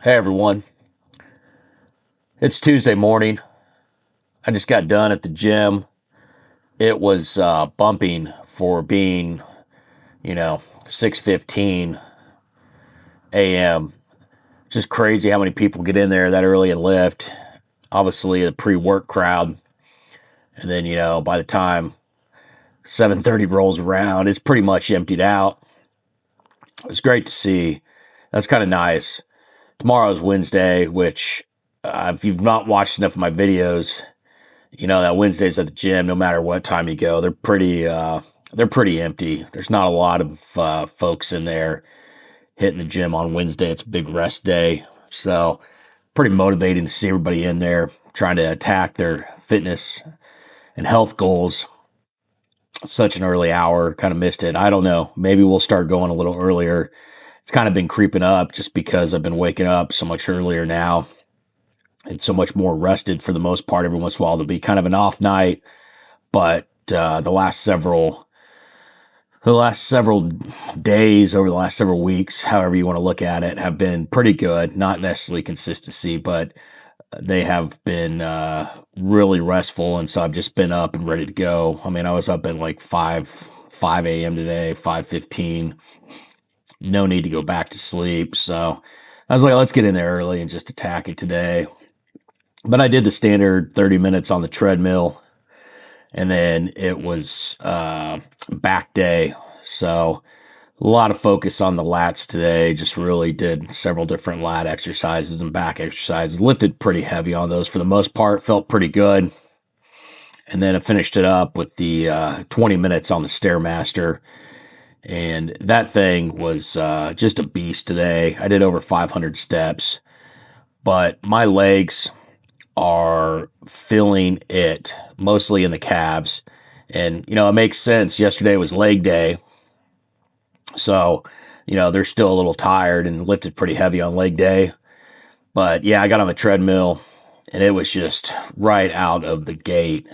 Hey everyone, it's Tuesday morning. I just got done at the gym. It was bumping for being, 6:15 a.m. Just crazy how many people get in there that early and lift. Obviously, the pre-work crowd, and then by the time 7:30 rolls around, it's pretty much emptied out. It was great to see. That's kind of nice. Tomorrow's Wednesday, which if you've not watched enough of my videos, that Wednesdays at the gym, no matter what time you go, they're pretty empty. There's not a lot of folks in there hitting the gym on Wednesday. It's a big rest day, so pretty motivating to see everybody in there trying to attack their fitness and health goals. Such an early hour, kind of missed it. I don't know. Maybe we'll start going a little earlier. It's kind of been creeping up just because I've been waking up so much earlier now and so much more rested for the most part. Every once in a while, there'll be kind of an off night, but the last several days, over the last several weeks, however you want to look at it, have been pretty good. Not necessarily consistency, but they have been really restful, and so I've just been up and ready to go. I mean, I was up at like five a.m. today, 5:15. No need to go back to sleep, so I was like, let's get in there early and just attack it today. But I did the standard 30 minutes on the treadmill, and then it was back day. So a lot of focus on the lats today. Just really did several different lat exercises and back exercises. Lifted pretty heavy on those for the most part. Felt pretty good. And then I finished it up with the 20 minutes on the Stairmaster. And that thing was just a beast today. I did over 500 steps. But my legs are feeling it mostly in the calves. And, it makes sense. Yesterday was leg day. So, they're still a little tired and lifted pretty heavy on leg day. But yeah, I got on the treadmill and it was just right out of the gate.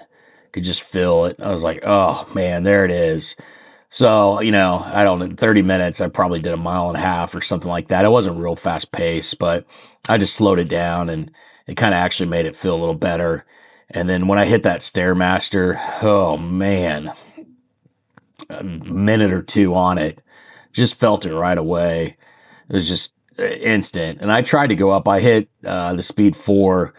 Could just feel it. I was like, oh man, there it is. So, I don't know, 30 minutes, I probably did a mile and a half or something like that. It wasn't real fast pace, but I just slowed it down and it kind of actually made it feel a little better. And then when I hit that Stairmaster, oh man, a minute or two on it, just felt it right away. It was just instant. And I tried to go up. I hit the speed 4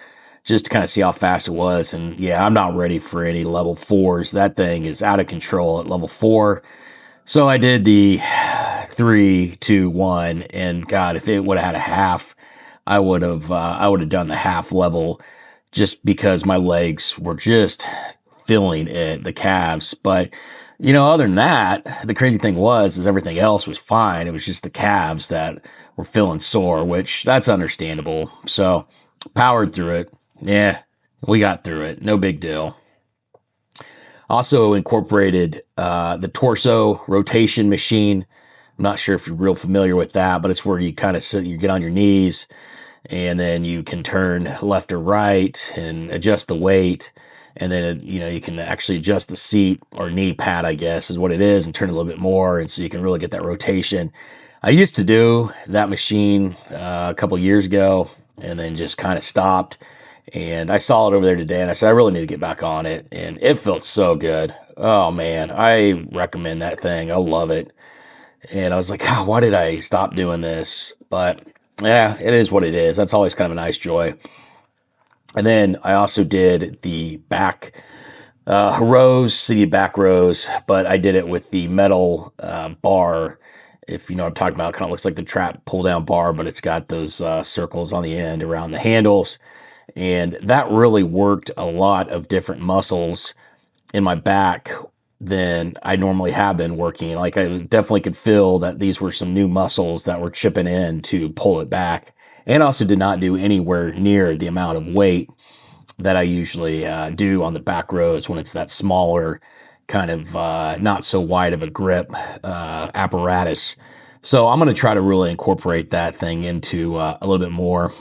just to kind of see how fast it was. And yeah, I'm not ready for any level 4s. That thing is out of control at level 4. So I did the 3, 2, 1, and God, if it would have had a half, I would have done the half level just because my legs were just feeling it, the calves. But other than that, the crazy thing is everything else was fine. It was just the calves that were feeling sore, which that's understandable. So powered through it. Yeah, we got through it. No big deal. Also incorporated the torso rotation machine. I'm not sure if you're real familiar with that, but it's where you kind of sit, you get on your knees, and then you can turn left or right and adjust the weight. And then, you can actually adjust the seat or knee pad, I guess, is what it is, and turn it a little bit more. And so you can really get that rotation. I used to do that machine a couple years ago and then just kind of stopped. And I saw it over there today and I said, I really need to get back on it. And it felt so good. Oh man, I recommend that thing. I love it. And I was like, oh, why did I stop doing this? But yeah, it is what it is. That's always kind of a nice joy. And then I also did the back rows, seated back rows, but I did it with the metal bar. If you know what I'm talking about, it kind of looks like the trap pull down bar, but it's got those circles on the end around the handles. And that really worked a lot of different muscles in my back than I normally have been working. Like I definitely could feel that these were some new muscles that were chipping in to pull it back. And also did not do anywhere near the amount of weight that I usually do on the back rows when it's that smaller, kind of not so wide of a grip apparatus. So I'm going to try to really incorporate that thing into a little bit more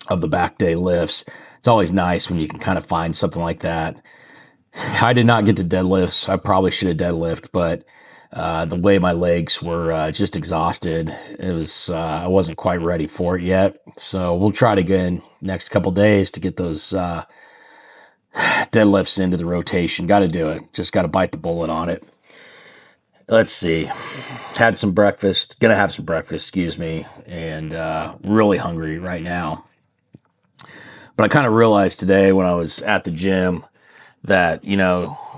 of the back day lifts. It's always nice when you can kind of find something like that. I did not get to deadlifts. I probably should have deadlift, but The way my legs were just exhausted, it was I wasn't quite ready for it yet. So we'll try it again next couple days to get those deadlifts into the rotation. Got to do it. Just got to bite the bullet on it. Let's see. Had some breakfast. Gonna have some breakfast, excuse me, and really hungry right now. But I kind of realized today when I was at the gym that,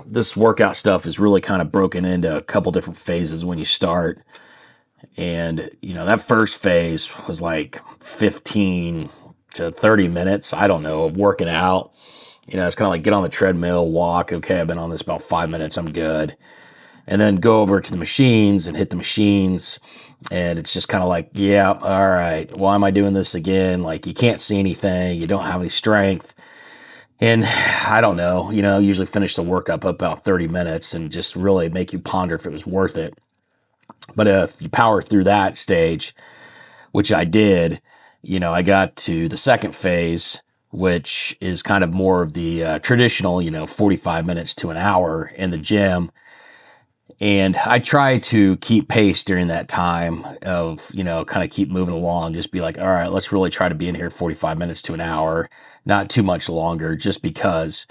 this workout stuff is really kind of broken into a couple different phases when you start. And, that first phase was like 15 to 30 minutes, I don't know, of working out. It's kind of like get on the treadmill, walk. Okay, I've been on this about 5 minutes, I'm good. And then go over to the machines and hit the machines. And it's just kind of like, yeah, all right, why am I doing this again? Like, you can't see anything, you don't have any strength. And I don't know, usually finish the workup up about 30 minutes and just really make you ponder if it was worth it. But if you power through that stage, which I did, I got to the second phase, which is kind of more of the traditional, 45 minutes to an hour in the gym. And I try to keep pace during that time of, kind of keep moving along, just be like, all right, let's really try to be in here 45 minutes to an hour, not too much longer, just because.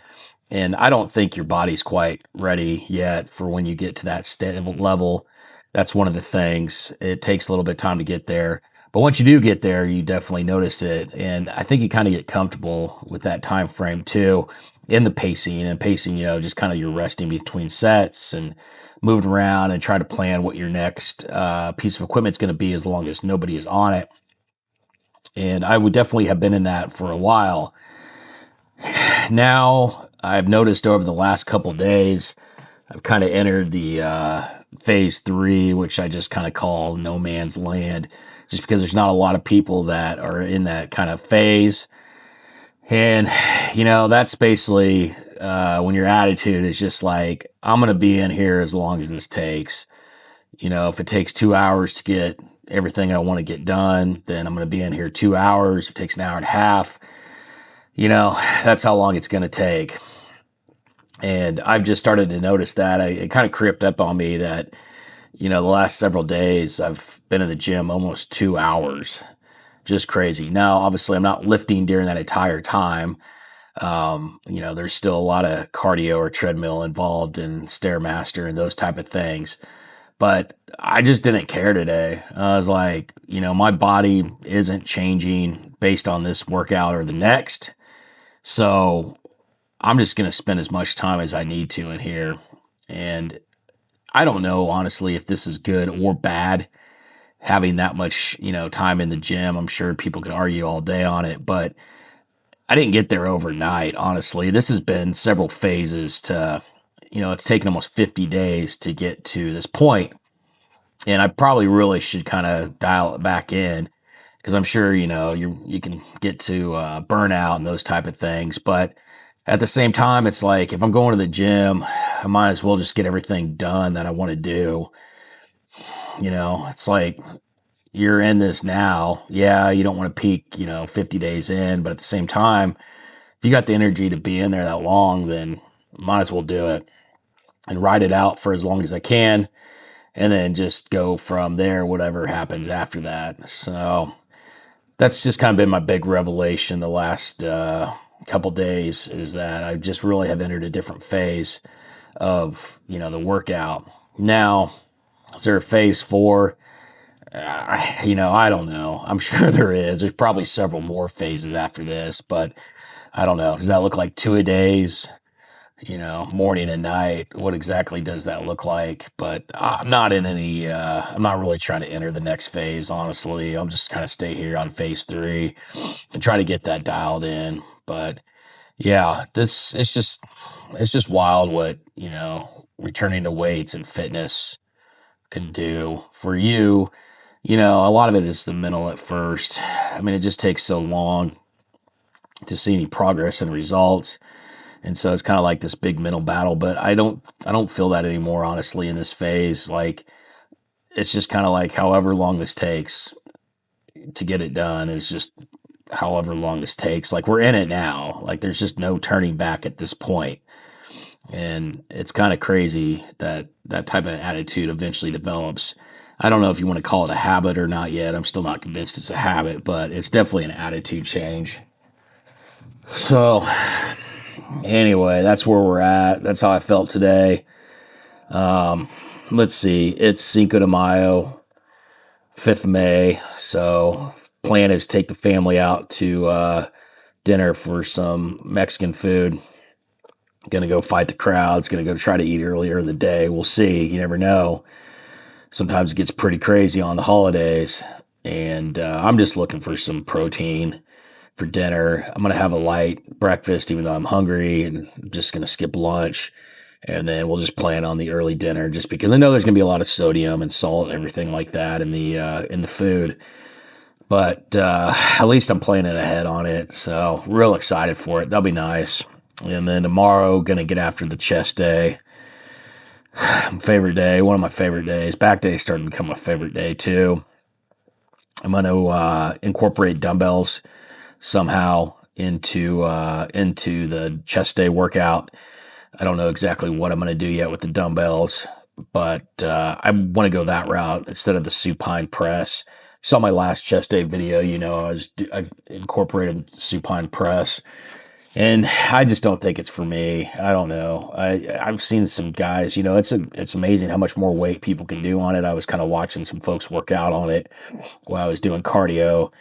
And I don't think your body's quite ready yet for when you get to that stable level. That's one of the things. It takes a little bit of time to get there. But once you do get there, you definitely notice it. And I think you kind of get comfortable with that time frame too in the pacing and pacing, just kind of your resting between sets and moving around and try to plan what your next piece of equipment is going to be as long as nobody is on it. And I would definitely have been in that for a while. Now I've noticed over the last couple days, I've kind of entered the phase 3, which I just kind of call no man's land, just because there's not a lot of people that are in that kind of phase. And, that's basically when your attitude is just like, I'm going to be in here as long as this takes. If it takes 2 hours to get everything I want to get done, then I'm going to be in here 2 hours. If it takes an hour and a half, that's how long it's going to take. And I've just started to notice that. It kind of creeped up on me that, the last several days I've been in the gym almost 2 hours. Just crazy. Now, obviously, I'm not lifting during that entire time. There's still a lot of cardio or treadmill involved in Stairmaster and those type of things. But I just didn't care today. I was like, my body isn't changing based on this workout or the next. So I'm just going to spend as much time as I need to in here. And I don't know, honestly, if this is good or bad, having that much, time in the gym. I'm sure people could argue all day on it, but I didn't get there overnight, honestly. This has been several phases to, it's taken almost 50 days to get to this point. And I probably really should kind of dial it back in because I'm sure, you can get to burnout and those type of things. But at the same time, it's like if I'm going to the gym, I might as well just get everything done that I want to do. It's like you're in this now. Yeah, you don't want to peak, 50 days in, but at the same time, if you got the energy to be in there that long, then might as well do it and ride it out for as long as I can and then just go from there, whatever happens after that. So that's just kind of been my big revelation the last couple days is that I just really have entered a different phase of, the workout. Now, is there a phase 4? I don't know. I'm sure there is. There's probably several more phases after this, but I don't know. Does that look like 2-a-days? Morning and night. What exactly does that look like? But I'm not in any, I'm not really trying to enter the next phase, honestly. I'll just kind of stay here on phase 3 and try to get that dialed in. But yeah, it's just wild what, returning to weights and fitness can do for you. A lot of it is the mental at first. I mean, it just takes so long to see any progress and results. And so it's kind of like this big mental battle, but I don't feel that anymore, honestly, in this phase. Like, it's just kind of like however long this takes to get it done is just however long this takes. Like, we're in it now. Like, there's just no turning back at this point. And it's kind of crazy that that type of attitude eventually develops. I don't know if you want to call it a habit or not yet. I'm still not convinced it's a habit, but it's definitely an attitude change. So, anyway, that's where we're at. That's how I felt today. Let's see. It's Cinco de Mayo, 5th of May. So, plan is take the family out to dinner for some Mexican food. Gonna go fight the crowds. Gonna go try to eat earlier in the day. We'll see. You never know. Sometimes it gets pretty crazy on the holidays. And I'm just looking for some protein for dinner. I'm going to have a light breakfast, even though I'm hungry, and I'm just going to skip lunch. And then we'll just plan on the early dinner, just because I know there's going to be a lot of sodium and salt and everything like that in the food. But at least I'm planning ahead on it, so real excited for it. That'll be nice. And then tomorrow, gonna get after the chest day. Favorite day, one of my favorite days. Back day starting to become my favorite day too. I'm going to incorporate dumbbells somehow into the chest day workout. I don't know exactly what I'm going to do yet with the dumbbells, but I want to go that route instead of the supine press. You saw my last chest day video. I incorporated the supine press. And I just don't think it's for me. I don't know. I've seen some guys. It's amazing how much more weight people can do on it. I was kind of watching some folks work out on it while I was doing cardio,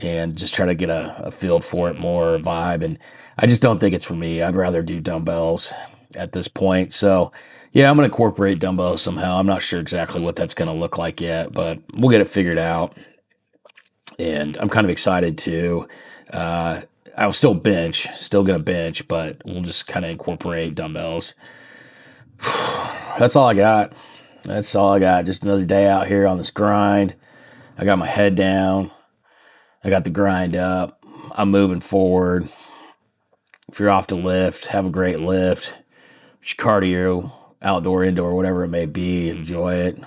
and just try to get a feel for it more, vibe. And I just don't think it's for me. I'd rather do dumbbells at this point. So yeah, I'm gonna incorporate dumbbells somehow. I'm not sure exactly what that's gonna look like yet, but we'll get it figured out. And I'm kind of excited too. I'll still gonna bench, but we'll just kind of incorporate dumbbells. That's all I got. That's all I got. Just another day out here on this grind. I got my head down. I got the grind up. I'm moving forward. If you're off to lift, have a great lift. Cardio, outdoor, indoor, whatever it may be, enjoy it.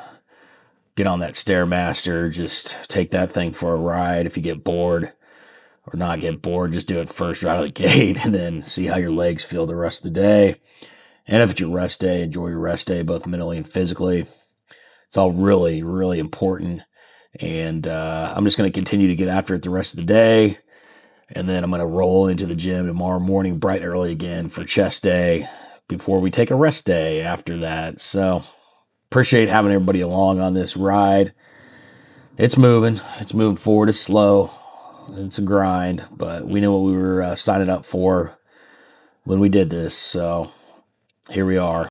Get on that Stairmaster. Just take that thing for a ride. If you get bored, or not get bored, just do it first right out of the gate, and then see how your legs feel the rest of the day. And if it's your rest day, enjoy your rest day, both mentally and physically. It's all really, really important. And I'm just going to continue to get after it the rest of the day. And then I'm going to roll into the gym tomorrow morning, bright and early again for chest day before we take a rest day after that. So appreciate having everybody along on this ride. It's moving. It's moving forward. It's slow. It's a grind, but we knew what we were signing up for when we did this. So here we are.